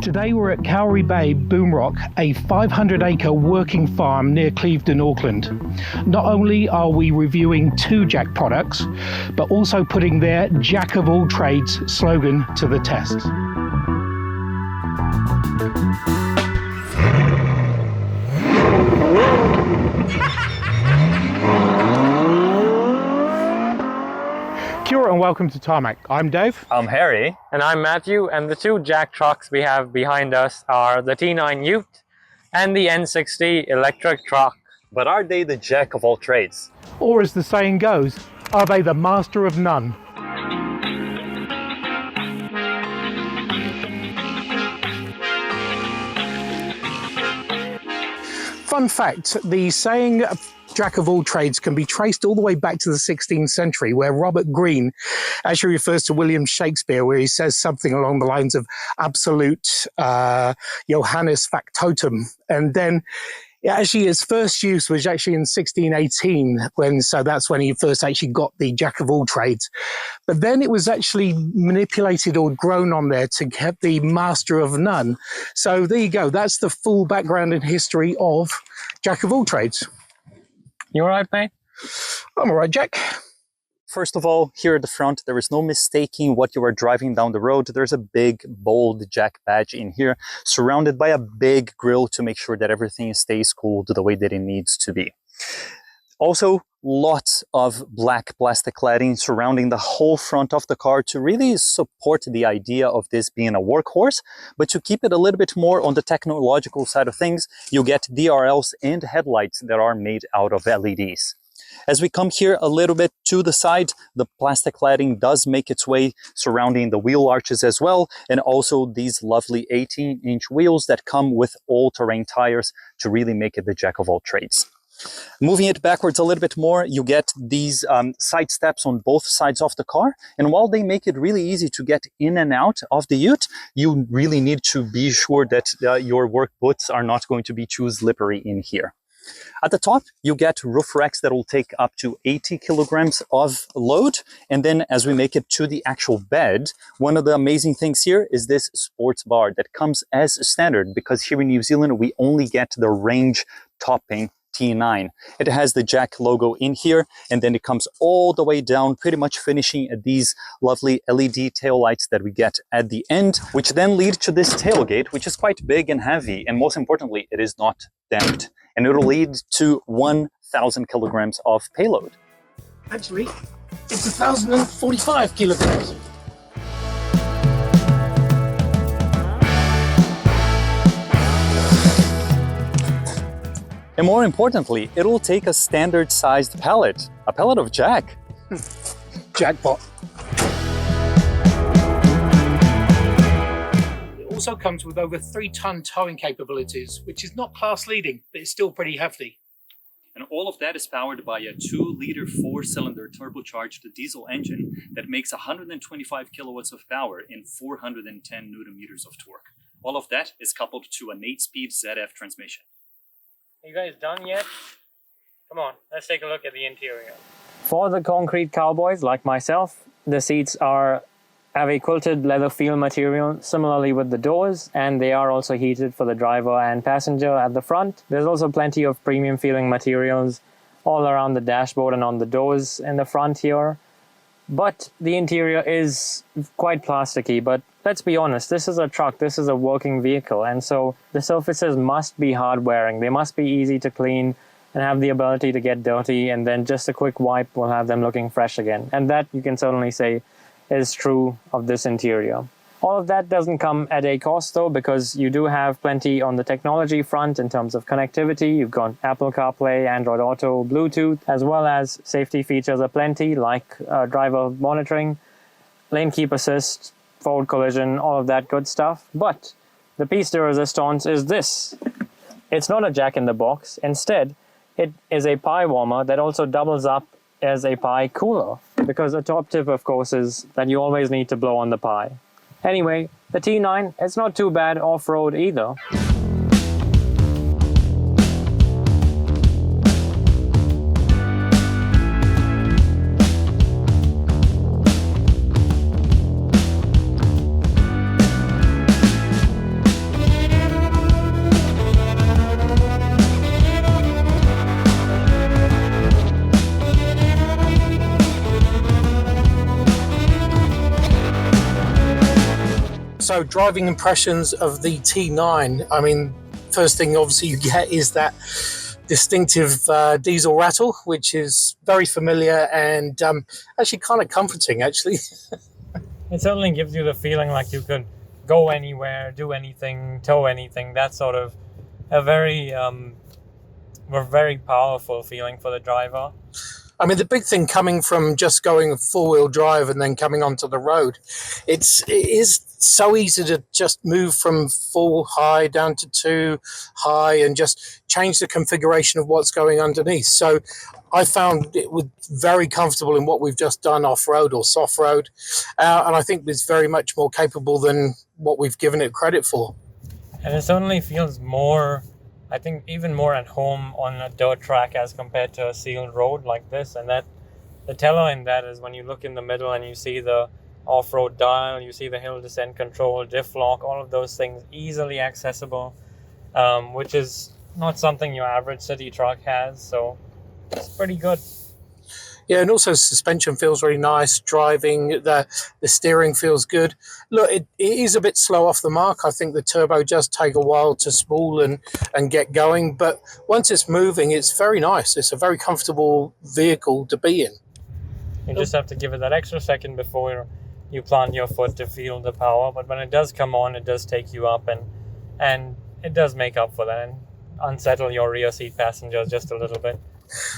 Today we're at Kauri Bay, Boomrock, a 500-acre working farm near Clevedon, Auckland. Not only are we reviewing two JAC products, but also putting their JAC of All Trades slogan to the test. Kia ora and welcome to Tarmac. I'm Dave. I'm Harry. And I'm Matthew, and the two JAC trucks we have behind us are the T9 Ute and the N60 electric truck. But are they the JAC of all trades? Or as the saying goes, are they the master of none? Fun fact, the saying JAC of all trades can be traced all the way back to the 16th century, where Robert Greene actually refers to William Shakespeare, where he says something along the lines of absolute Johannes factotum. And then actually his first use was actually in 1618, so that's when he first actually got the JAC of all trades. But then it was actually manipulated or grown on there to get the master of none. So there you go, that's the full background and history of JAC of all trades. You all right, mate? I'm all right, Jack. First of all, here at the front, there is no mistaking what you are driving down the road. There's a big, bold JAC badge in here, surrounded by a big grille to make sure that everything stays cooled the way that it needs to be. Also, lots of black plastic cladding surrounding the whole front of the car to really support the idea of this being a workhorse, but to keep it a little bit more on the technological side of things, you get DRLs and headlights that are made out of LEDs. As we come here a little bit to the side, the plastic cladding does make its way surrounding the wheel arches as well, and also these lovely 18-inch wheels that come with all-terrain tires to really make it the JAC of all trades. Moving it backwards a little bit more, you get these side steps on both sides of the car, and while they make it really easy to get in and out of the ute, you really need to be sure that your work boots are not going to be too slippery in here. At the top, you get roof racks that will take up to 80 kilograms of load. And then as we make it to the actual bed, one of the amazing things here is this sports bar that comes as standard, because here in New Zealand, we only get the range topping T9. It has the JAC logo in here, and then it comes all the way down, pretty much finishing at these lovely LED taillights that we get at the end, which then lead to this tailgate, which is quite big and heavy, and most importantly, it is not damped, and it'll lead to 1,000 kilograms of payload. Actually, it's 1,045 kilograms. And more importantly, it'll take a standard-sized pallet, a pallet of JAC. Jackpot. It also comes with over 3-ton towing capabilities, which is not class-leading, but it's still pretty hefty. And all of that is powered by a 2-liter 4-cylinder turbocharged diesel engine that makes 125 kilowatts of power and 410 newton meters of torque. All of that is coupled to an 8-speed ZF transmission. You guys done yet? Come on, let's take a look at the interior. For the concrete cowboys like myself, the seats have a quilted leather feel material, similarly with the doors, and they are also heated for the driver and passenger at the front. There's also plenty of premium feeling materials all around the dashboard and on the doors in the front here. But the interior is quite plasticky, but let's be honest, this is a truck, this is a working vehicle, and so the surfaces must be hard wearing. They must be easy to clean and have the ability to get dirty, and then just a quick wipe will have them looking fresh again. And that, you can certainly say, is true of this interior. All of that doesn't come at a cost though, because you do have plenty on the technology front in terms of connectivity. You've got Apple CarPlay, Android Auto, Bluetooth, as well as safety features aplenty like driver monitoring, lane keep assist, forward collision, all of that good stuff. But the piece de resistance is this. It's not a JAC in the box. Instead, it is a pie warmer that also doubles up as a pie cooler, because a top tip, of course, is that you always need to blow on the pie. Anyway, the T9, it's not too bad off-road either. So driving impressions of the T9. I mean, first thing obviously you get is that distinctive diesel rattle, which is very familiar and actually kind of comforting, actually. It certainly gives you the feeling like you could go anywhere, do anything, tow anything. That's sort of a very powerful feeling for the driver. I mean, the big thing coming from just going four-wheel drive and then coming onto the road, it is so easy to just move from full high down to two high and just change the configuration of what's going underneath. So I found it was very comfortable in what we've just done off-road or soft-road, and I think it's very much more capable than what we've given it credit for. And it certainly feels more, I think, even more at home on a dirt track as compared to a sealed road like this. And that the teller in that is when you look in the middle and you see the off-road dial, you see the hill descent control, diff lock, all of those things easily accessible, which is not something your average city truck has. So it's pretty good. Yeah, and also suspension feels really nice. Driving, the steering feels good. Look, it is a bit slow off the mark. I think the turbo does take a while to spool and get going. But once it's moving, it's very nice. It's a very comfortable vehicle to be in. You just have to give it that extra second before you plant your foot to feel the power. But when it does come on, it does take you up and it does make up for that and unsettle your rear seat passengers just a little bit.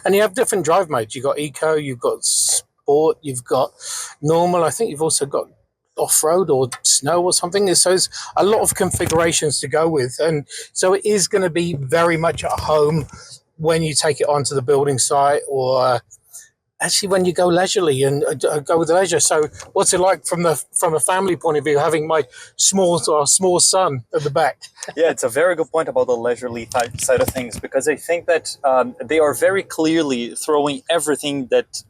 And you have different drive modes. You've got eco, you've got sport, you've got normal. I think you've also got off-road or snow or something. So there's a lot of configurations to go with. And so it is going to be very much at home when you take it onto the building site or actually when you go leisurely and go with leisure. So what's it like from a family point of view, having my small son at the back? Yeah, it's a very good point about the leisurely side of things, because I think that they are very clearly throwing everything that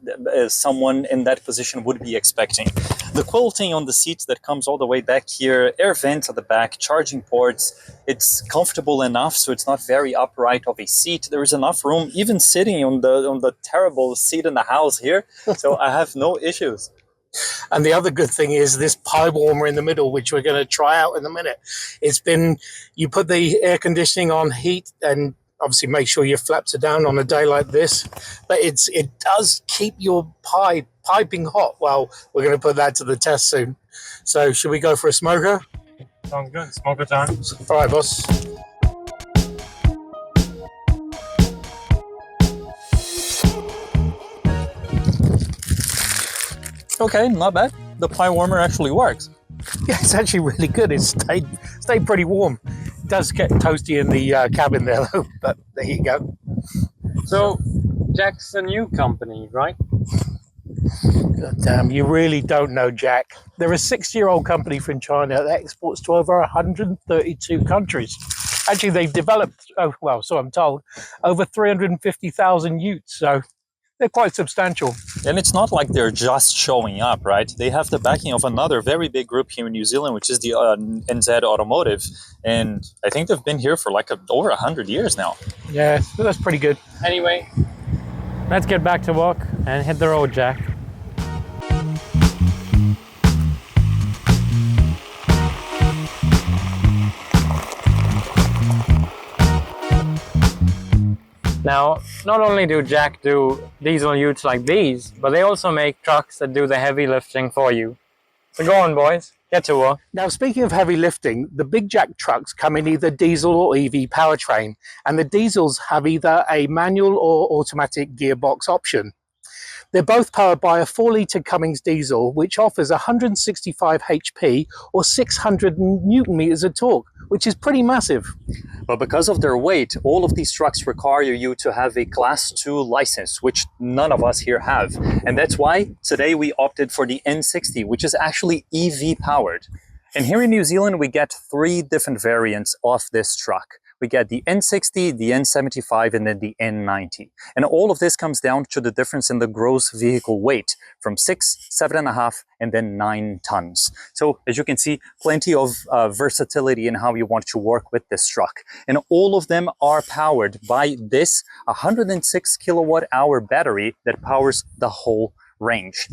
someone in that position would be expecting. The quilting on the seats that comes all the way back here, air vents at the back, charging ports, it's comfortable enough so it's not very upright of a seat. There is enough room even sitting on the terrible seat in the house here, so I have no issues. And the other good thing is this pie warmer in the middle, which we're going to try out in a minute. You put the air conditioning on heat and obviously make sure your flaps are down on a day like this, but it does keep your pie piping hot. Well, we're going to put that to the test soon. So should we go for a smoker? Sounds good. Smoker time. All right, boss. Okay, not bad. The pie warmer actually works. Yeah, it's actually really good. It stayed pretty warm. It does get toasty in the cabin there, though, but there you go. So, JAC's a new company, right? God damn, you really don't know JAC. They're a 60-year-old company from China that exports to over 132 countries. Actually, they've developed, so I'm told, over 350,000 utes, so they're quite substantial. And it's not like they're just showing up, right? They have the backing of another very big group here in New Zealand, which is the NZ Automotive. And I think they've been here for over 100 years now. Yeah, that's pretty good. Anyway, let's get back to work and hit the road, JAC. Now, not only do JAC do diesel utes like these, but they also make trucks that do the heavy lifting for you. So go on, boys, get to work. Now, speaking of heavy lifting, the big JAC trucks come in either diesel or EV powertrain, and the diesels have either a manual or automatic gearbox option. They're both powered by a 4-litre Cummins diesel, which offers 165 HP or 600 Newton meters of torque, which is pretty massive. But because of their weight, all of these trucks require you to have a Class 2 license, which none of us here have. And that's why today we opted for the N60, which is actually EV powered. And here in New Zealand, we get 3 different variants of this truck. We get the N60, the N75, and then the N90. And all of this comes down to the difference in the gross vehicle weight from 6, 7.5, and then 9 tons. So as you can see, plenty of versatility in how you want to work with this truck. And all of them are powered by this 106 kilowatt hour battery that powers the whole range.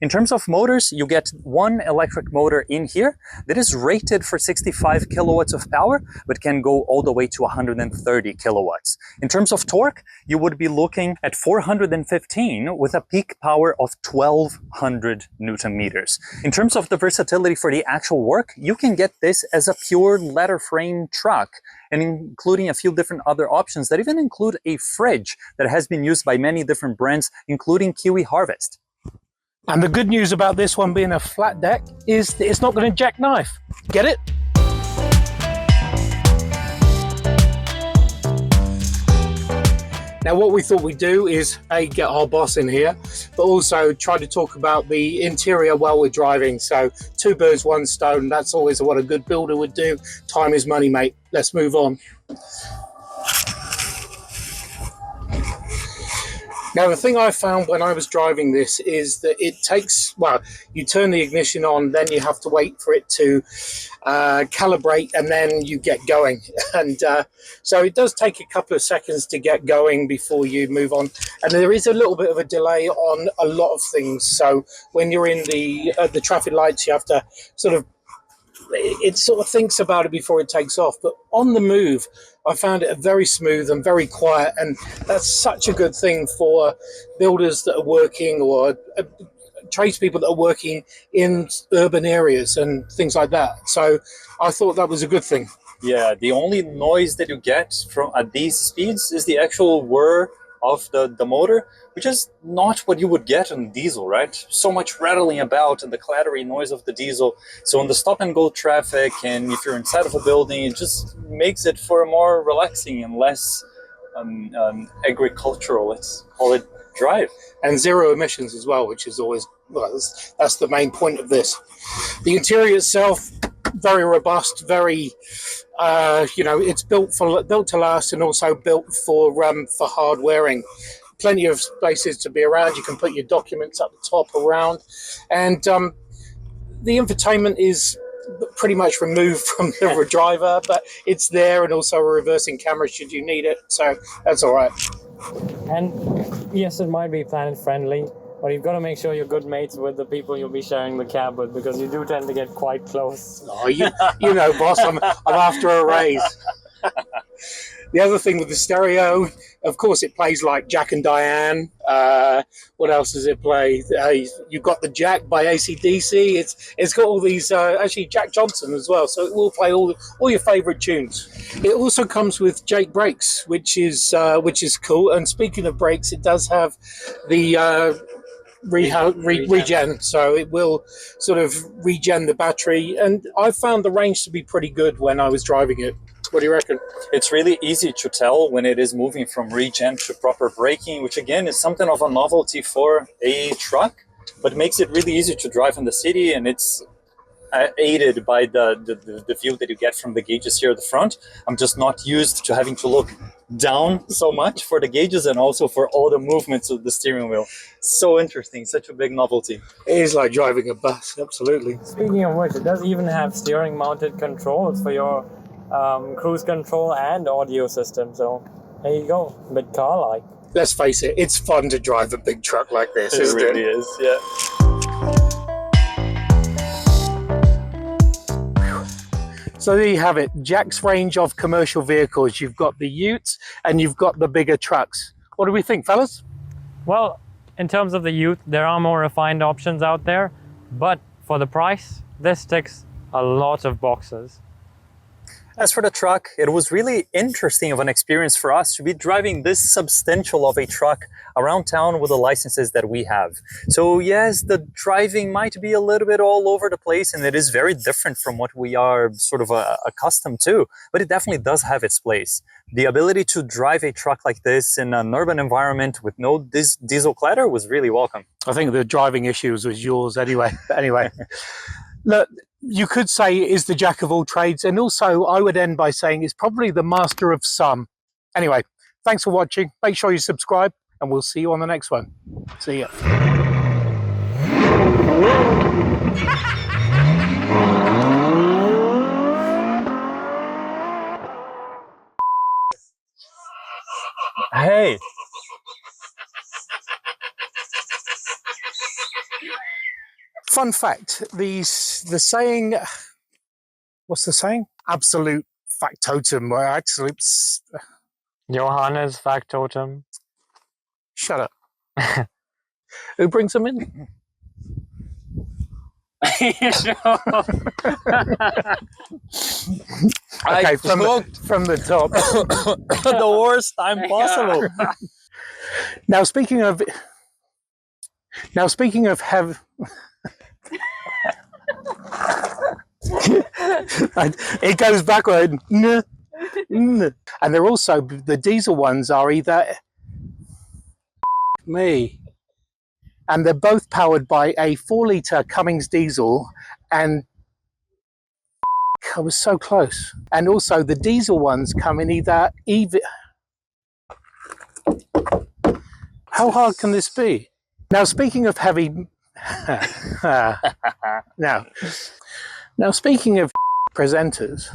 In terms of motors, you get one electric motor in here that is rated for 65 kilowatts of power, but can go all the way to 130 kilowatts. In terms of torque, you would be looking at 415 with a peak power of 1200 Newton meters. In terms of the versatility for the actual work, you can get this as a pure leather frame truck, and including a few different other options that even include a fridge that has been used by many different brands, including Kiwi Harvest. And the good news about this one being a flat deck is that it's not going to jackknife. Get it? Now what we thought we'd do is get our boss in here, but also try to talk about the interior while we're driving. So 2 birds, 1 stone, that's always what a good builder would do. Time is money, mate. Let's move on. Now, the thing I found when I was driving this is that it takes, well, you turn the ignition on, then you have to wait for it to calibrate, and then you get going. And so it does take a couple of seconds to get going before you move on. And there is a little bit of a delay on a lot of things. So when you're in the traffic lights, you have to it sort of thinks about it before it takes off. But on the move, I found it very smooth and very quiet, and that's such a good thing for builders that are working, or tradespeople that are working in urban areas and things like that. So I thought that was a good thing. Yeah, the only noise that you get from at these speeds is the actual whir of the motor, which is not what you would get on diesel, right? So much rattling about and the clattery noise of the diesel. So in the stop and go traffic, and if you're inside of a building, it just makes it for a more relaxing and less agricultural, let's call it, drive. And zero emissions as well, which is always, well, that's the main point of this. The interior itself, very robust, very it's built to last, and also built for hard wearing. Plenty of spaces to be around. You can put your documents up the top around, and the infotainment is pretty much removed from the driver, but it's there, and also a reversing camera should you need it, so that's all right. And yes, it might be planet friendly, but you've got to make sure you're good mates with the people you'll be sharing the cab with, because you do tend to get quite close. Oh, you know, boss, I'm after a raise. The other thing with the stereo, of course, it plays like Jack and Diane. What else does it play? You've got the Jack by AC/DC. It's got all these, actually Jack Johnson as well. So it will play all your favourite tunes. It also comes with JAC brakes, which is cool. And speaking of brakes, it does have the regen, so it will sort of regen the battery. And I found the range to be pretty good when I was driving it. What do you reckon? It's really easy to tell when it is moving from regen to proper braking, which again is something of a novelty for a truck, but makes it really easy to drive in the city, and it's aided by the view that you get from the gauges here at the front. I'm just not used to having to look down so much for the gauges, and also for all the movements of the steering wheel. So interesting, such a big novelty. It is like driving a bus, absolutely. Speaking of which, it does even have steering mounted controls for your cruise control and audio system, so there you go, a bit car-like. Let's face it, it's fun to drive a big truck like this, isn't it? It really is, yeah. So there you have it, JAC's range of commercial vehicles. You've got the utes and you've got the bigger trucks. What do we think, fellas? Well, in terms of the ute, there are more refined options out there, but for the price, this ticks a lot of boxes. As for the truck, it was really interesting of an experience for us to be driving this substantial of a truck around town with the licenses that we have. So yes, the driving might be a little bit all over the place, and it is very different from what we are sort of accustomed to, but it definitely does have its place. The ability to drive a truck like this in an urban environment with no diesel clatter was really welcome. I think the driving issues was yours anyway. But anyway, look, you could say it is the jack of all trades, and also I would end by saying it's probably the master of some. Anyway, thanks for watching. Make sure you subscribe, and we'll see you on the next one. See ya. Hey! Fun fact, the saying, what's the saying? Absolute factotum, or absolute... Johannes Factotum. Shut up. Who brings them in? Okay, from the top. The worst time possible. Now speaking of it goes backward. And they're also, the diesel ones are either and they're both powered by a 4-litre Cummins diesel, and I was so close. And also the diesel ones come in either how hard can this be? Now speaking of heavy now speaking of presenters,